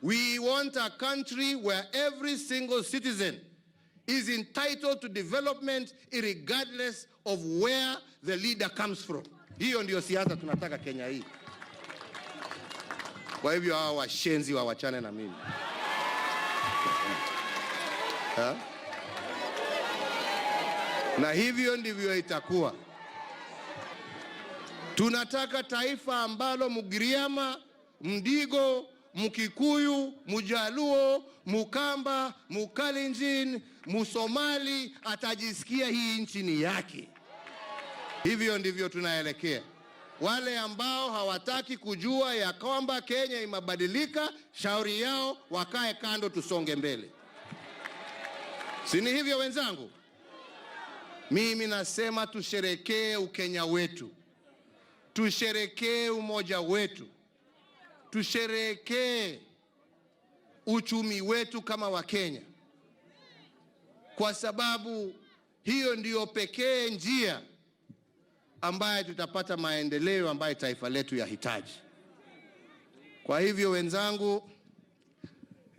We want a country where every single citizen is entitled to development regardless of where the leader comes from. Hiyo ndio siasa tunataka Kenya hii. Kwa hivyo hawa washenzi wawachane na mimi. Na hivyo ndivyo itakuwa. Tunataka taifa ambalo Mugiriama, Mdigo, Mkikuyu, Mujaluo, Mukamba, Mukalenjin, Musomali atajisikia hii nchi ni yake. Hivyo ndivyo tunaelekea. Wale ambao hawataki kujua ya kwamba Kenya imebadilika, shauri yao wakae kando, tusonge mbele. Si ni hivyo wenzangu? Mimi nasema tusherekee Ukenya wetu. Tusherekee umoja wetu. Tusherekee uchumi wetu kama Wakenya. Kwa sababu hiyo ndiyo pekee njia ambaye tutapata maendeleo ambaye taifa letu yahitaji. Kwa hivyo wenzangu,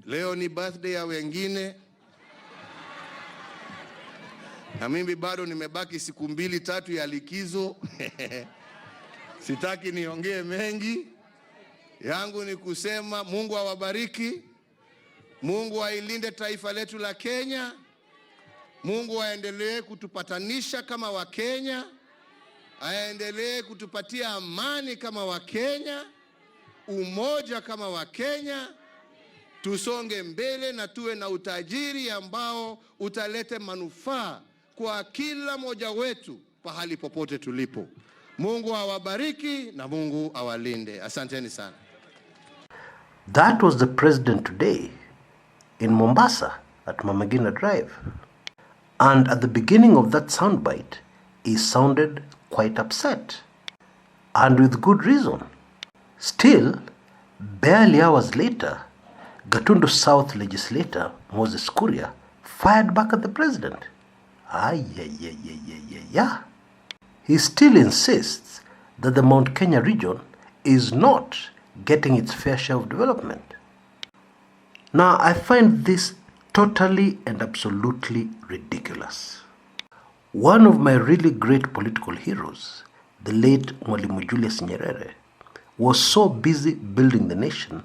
leo ni birthday ya wengine. Na mimi bado nimebaki siku 2-3 ya likizo. Sitaki niongee mengi. Yangu ni kusema Mungu awabariki. Mungu ailinde taifa letu la Kenya. Mungu aendelee kutupatanisha kama Wakenya. Aendelee kutupatia amani kama Wakenya, umoja kama Wakenya. Tusonge mbele na tuwe na utajiri ambao utalete manufaa kwa kila moja wetu pahali popote tulipo. Mungu awabariki na Mungu awalinde. Asanteni sana. That was the president today in Mombasa at Mamagina Drive. And at the beginning of that soundbite, he sounded quite upset. And with good reason. Still, barely hours later, Gatundu South legislator Moses Kuria fired back at the president. He still insists that the Mount Kenya region is not getting its fair share of development. Now, I find this totally and absolutely ridiculous. One of my really great political heroes, the late Mwalimu Julius Nyerere, was so busy building the nation,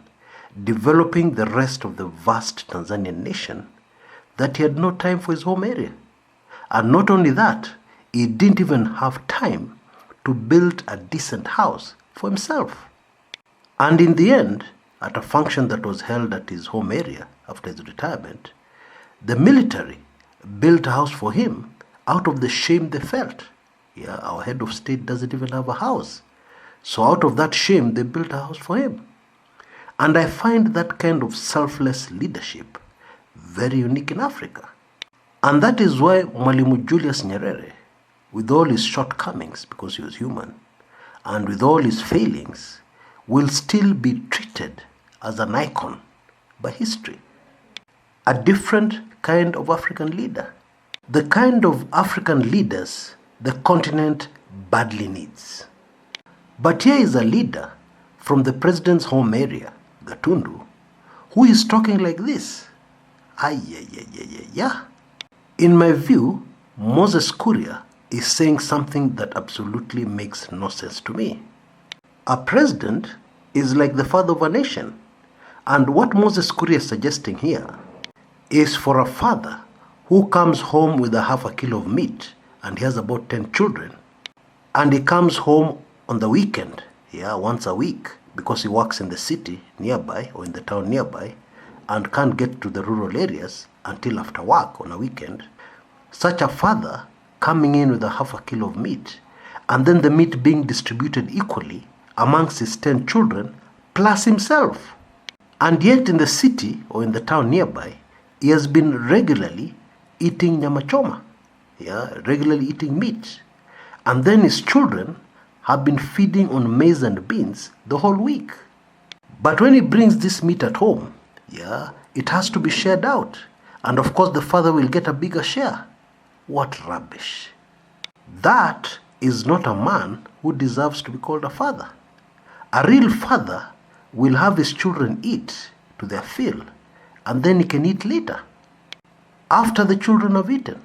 developing the rest of the vast Tanzanian nation, that he had no time for his home area. And not only that, he didn't even have time to build a decent house for himself. And in the end, at a function that was held at his home area after his retirement, the military built a house for him out of the shame they felt. Yeah, our head of state doesn't even have a house. So out of that shame, they built a house for him. And I find that kind of selfless leadership very unique in Africa. And that is why Mwalimu Julius Nyerere, with all his shortcomings, because he was human, and with all his failings, will still be treated as an icon by history. A different kind of African leader. The kind of African leaders the continent badly needs. But here is a leader from the president's home area, Gatundu, who is talking like this. In my view, Moses Kuria is saying something that absolutely makes no sense to me. A president is like the father of a nation. And what Moses Kuria is suggesting here is for a father who comes home with a half a kilo of meat and he has about 10 children, and he comes home on the weekend, once a week, because he works in the city nearby or in the town nearby and can't get to the rural areas until after work on a weekend. Such a father coming in with a half a kilo of meat, and then the meat being distributed equally amongst his 10 children plus himself. And yet in the city or in the town nearby, he has been regularly eating nyama choma, regularly eating meat. And then his children have been feeding on maize and beans the whole week. But when he brings this meat at home, it has to be shared out. And of course the father will get a bigger share. What rubbish. That is not a man who deserves to be called a father. A real father will have his children eat to their fill, and then he can eat later, after the children have eaten.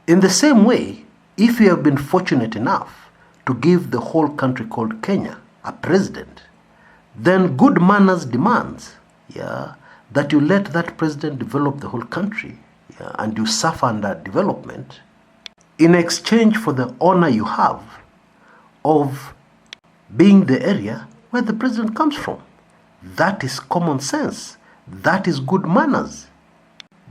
In the same way, if you have been fortunate enough to give the whole country called Kenya a president, then good manners demands that you let that president develop the whole country, and you suffer under development in exchange for the honor you have of being the area where the president comes from. That is common sense. That is good manners.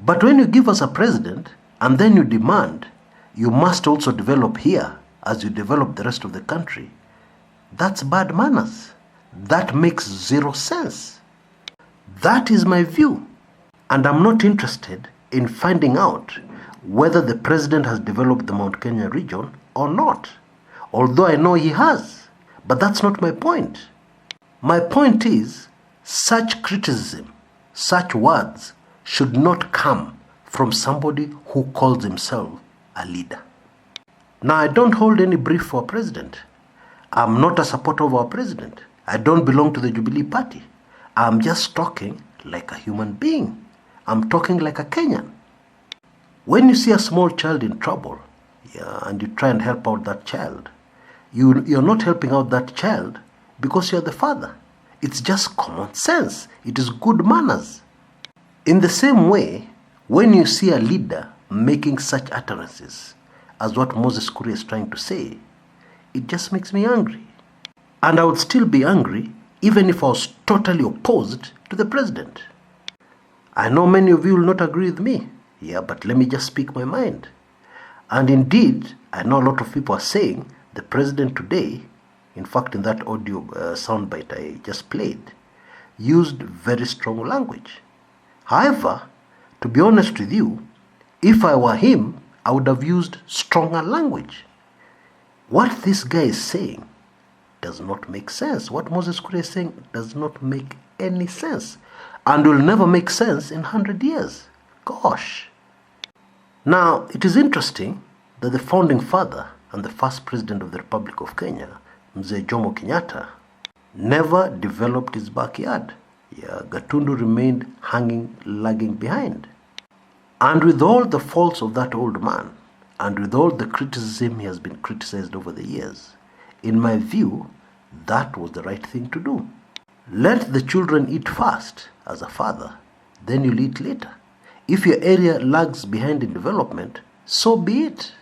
But when you give us a president and then you demand you must also develop here as you develop the rest of the country, that's bad manners. That makes zero sense. That is my view. And I'm not interested in finding out whether the president has developed the Mount Kenya region or not. Although I know he has. But that's not my point. My point is, such criticism, such words should not come from somebody who calls himself a leader. Now, I don't hold any brief for a president. I'm not a supporter of our president. I don't belong to the Jubilee Party. I'm just talking like a human being. I'm talking like a Kenyan. When you see a small child in trouble, and you try and help out that child, you're not helping out that child because you're the father. It's just common sense. It is good manners. In the same way, when you see a leader making such utterances as what Moses Kuria is trying to say, it just makes me angry. And I would still be angry even if I was totally opposed to the president. I know many of you will not agree with me, but let me just speak my mind. And indeed, I know a lot of people are saying the president today, in fact in that audio soundbite I just played, used very strong language. However, to be honest with you, if I were him, I would have used stronger language. What this guy is saying does not make sense. What Moses Kuria is saying does not make any sense, and will never make sense in 100 years. Gosh. Now, it is interesting that the founding father and the first president of the Republic of Kenya, Mzee Jomo Kenyatta, never developed his backyard. Gatundu remained hanging, lagging behind. And with all the faults of that old man, and with all the criticism he has been criticized over the years, in my view, that was the right thing to do. Let the children eat first as a father, then you'll eat later. If your area lags behind in development, so be it.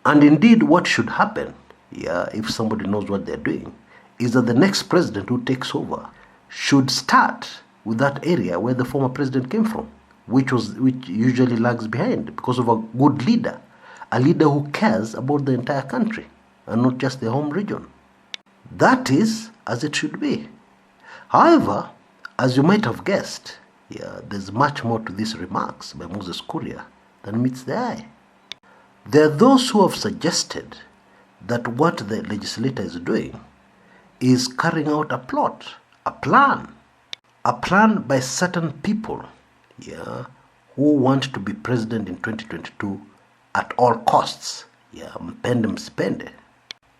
And indeed, what should happen, if somebody knows what they're doing, is that the next president who takes over should start with that area where the former president came from, which usually lags behind because of a good leader, a leader who cares about the entire country and not just their home region. That is as it should be. However, as you might have guessed, there's much more to these remarks by Moses Kuria than meets the eye. There are those who have suggested that what the legislator is doing is carrying out a plot, a plan by certain people, who want to be president in 2022 at all costs, mpende msipende.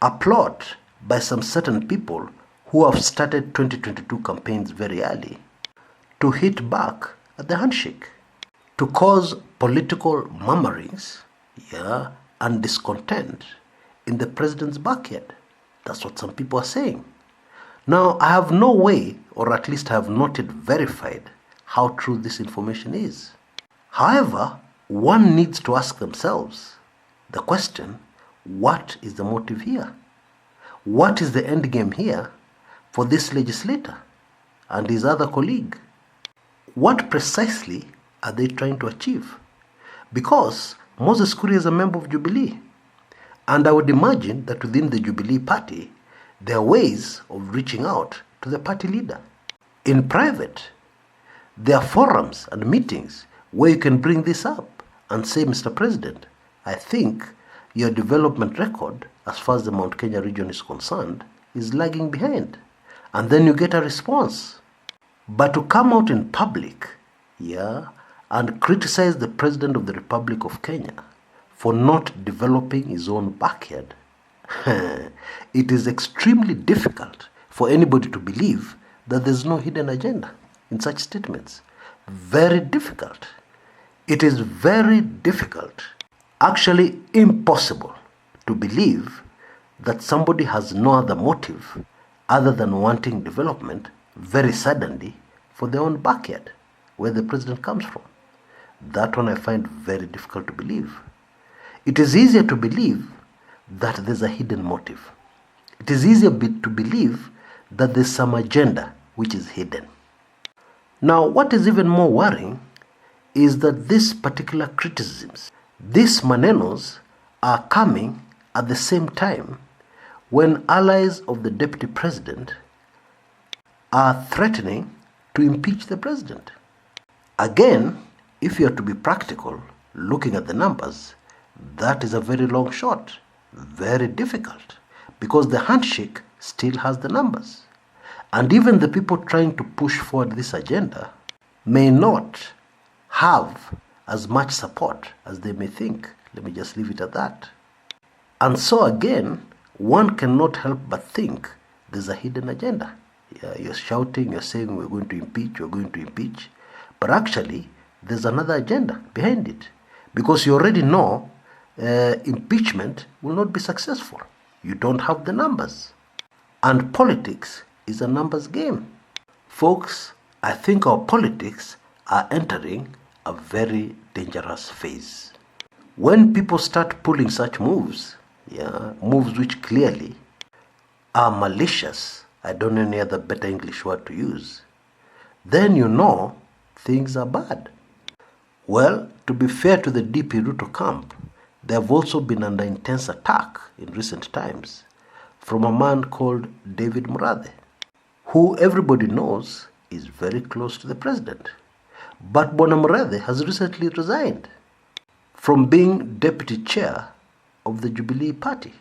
A plot by some certain people who have started 2022 campaigns very early to hit back at the handshake, to cause political murmurings, and discontent in the president's backyard. That's what some people are saying. Now, I have no way, or at least I have not yet verified how true this information is. However, one needs to ask themselves the question, what is the motive here? What is the end game here for this legislator and his other colleague? What precisely are they trying to achieve? Because Moses Kuria is a member of Jubilee, and I would imagine that within the Jubilee party, there are ways of reaching out to the party leader. In private, there are forums and meetings where you can bring this up and say, Mr. President, I think your development record, as far as the Mount Kenya region is concerned, is lagging behind. And then you get a response. But to come out in public, and criticize the President of the Republic of Kenya for not developing his own backyard, it is extremely difficult for anybody to believe that there's no hidden agenda. in such statements. Very difficult. It is very difficult, actually impossible, to believe that somebody has no other motive other than wanting development very suddenly for their own backyard, where the president comes from. That one I find very difficult to believe. It is easier to believe that there's a hidden motive. It is easier to believe that there's some agenda which is hidden. Now, what is even more worrying is that these particular criticisms, these manenos, are coming at the same time when allies of the deputy president are threatening to impeach the president. Again, if you are to be practical, looking at the numbers, that is a very long shot, very difficult, because the handshake still has the numbers. And even the people trying to push forward this agenda may not have as much support as they may think. Let me just leave it at that. And so again, one cannot help but think there's a hidden agenda. Yeah, you're shouting, you're saying we're going to impeach, we're going to impeach. But actually, there's another agenda behind it. Because you already know impeachment will not be successful. You don't have the numbers. And politics is a numbers game. Folks, I think our politics are entering a very dangerous phase. When people start pulling such moves, moves which clearly are malicious, I don't know any other better English word to use, then you know things are bad. Well, to be fair to the DP Ruto camp, they have also been under intense attack in recent times from a man called David Murathe, who everybody knows is very close to the president. But Bwana Murathe has recently resigned from being deputy chair of the Jubilee Party,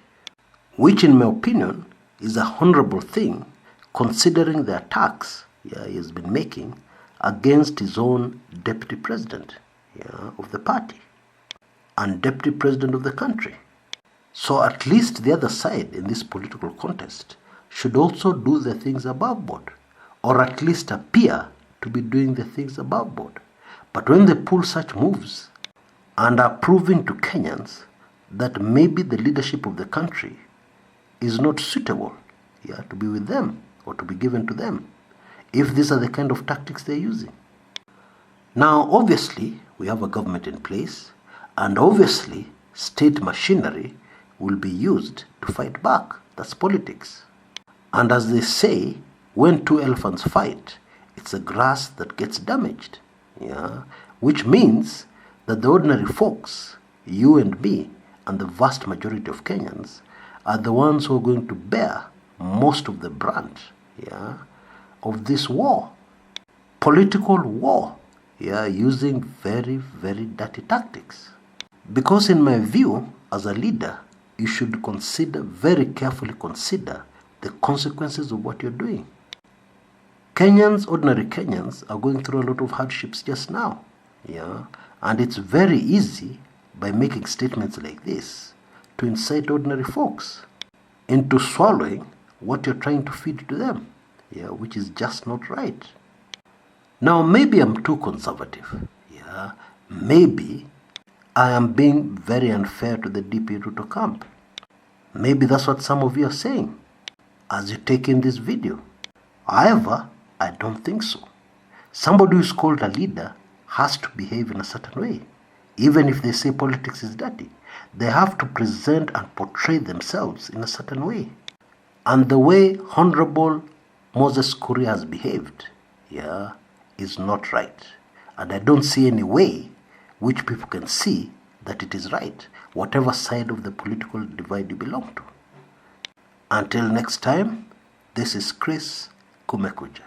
which in my opinion is a honorable thing considering the attacks he has been making against his own deputy president of the party and deputy president of the country. So at least the other side in this political contest should also do the things above board, or at least appear to be doing the things above board. But when they pull such moves and are proving to Kenyans that maybe the leadership of the country is not suitable to be with them or to be given to them, if these are the kind of tactics they're using. Now, obviously, we have a government in place, and obviously, state machinery will be used to fight back. That's politics. And as they say, when two elephants fight, it's the grass that gets damaged. Which means that the ordinary folks, you and me, and the vast majority of Kenyans, are the ones who are going to bear most of the brunt of this war. Political war, using very, very dirty tactics. Because in my view, as a leader, you should very carefully consider the consequences of what you're doing. Kenyans, ordinary Kenyans, are going through a lot of hardships just now. And it's very easy, by making statements like this, to incite ordinary folks into swallowing what you're trying to feed to them, which is just not right. Now, maybe I'm too conservative. Maybe I am being very unfair to the DP Ruto camp. Maybe that's what some of you are saying as you take in this video. However, I don't think so. Somebody who is called a leader has to behave in a certain way. Even if they say politics is dirty, they have to present and portray themselves in a certain way. And the way Honorable Moses Kuria has behaved, is not right. And I don't see any way which people can see that it is right, whatever side of the political divide you belong to. Until next time, this is Kshs, Kumekucha.